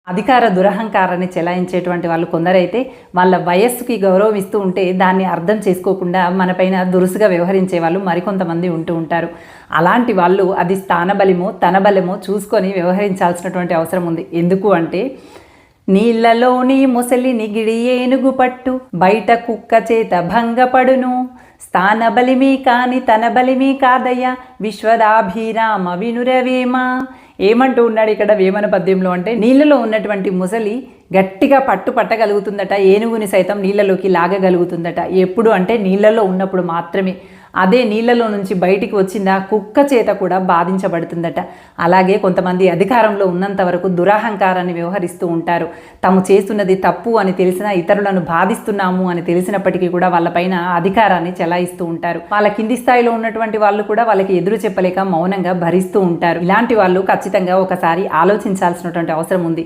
అధికార దురహంకారాన్ని చెలాయించేటువంటి వాళ్ళు కొందరైతే వాళ్ళ వయస్సుకి గౌరవం ఇస్తూ ఉంటే దాన్ని అర్థం చేసుకోకుండా మనపైన దురుసుగా వ్యవహరించే వాళ్ళు మరికొంతమంది ఉంటూ ఉంటారు. అలాంటి వాళ్ళు అది స్థానబలమో తన బలమో చూసుకొని వ్యవహరించాల్సినటువంటి అవసరం ఉంది. ఎందుకు అంటే నీళ్లలోని ముసలిని గిడి ఏనుగు పట్టు బయట కుక్క చేత భంగపడును స్థానబలిమి కాని తన బలిమి కాదయ్య విశ్వదాభిరామ వినురవేమ. ఏమంటూ ఉన్నాడు ఇక్కడ వేమన పద్యంలో అంటే నీళ్ళలో ఉన్నటువంటి ముసలి గట్టిగా పట్టగలుగుతుందట, ఏనుగుని సైతం నీళ్ళలోకి లాగగలుగుతుందట. ఎప్పుడు అంటే నీళ్ళలో ఉన్నప్పుడు మాత్రమే. అదే నీళ్ళలో నుంచి బయటికి వచ్చిందా కుక్క చేత కూడా బాధించబడుతుందట. అలాగే కొంతమంది అధికారంలో ఉన్నంత వరకు దురహంకారాన్ని వ్యవహరిస్తూ ఉంటారు. తాము చేస్తున్నది తప్పు అని తెలిసినా, ఇతరులను బాధిస్తున్నాము అని తెలిసినప్పటికీ కూడా వాళ్ళపైన అధికారాన్ని చెలాయిస్తూ ఉంటారు. వాళ్ళ కింది స్థాయిలో ఉన్నటువంటి వాళ్ళు కూడా వాళ్ళకి ఎదురు చెప్పలేక మౌనంగా భరిస్తూ ఉంటారు. ఇలాంటి వాళ్ళు ఖచ్చితంగా ఒకసారి ఆలోచించాల్సినటువంటి అవసరం ఉంది.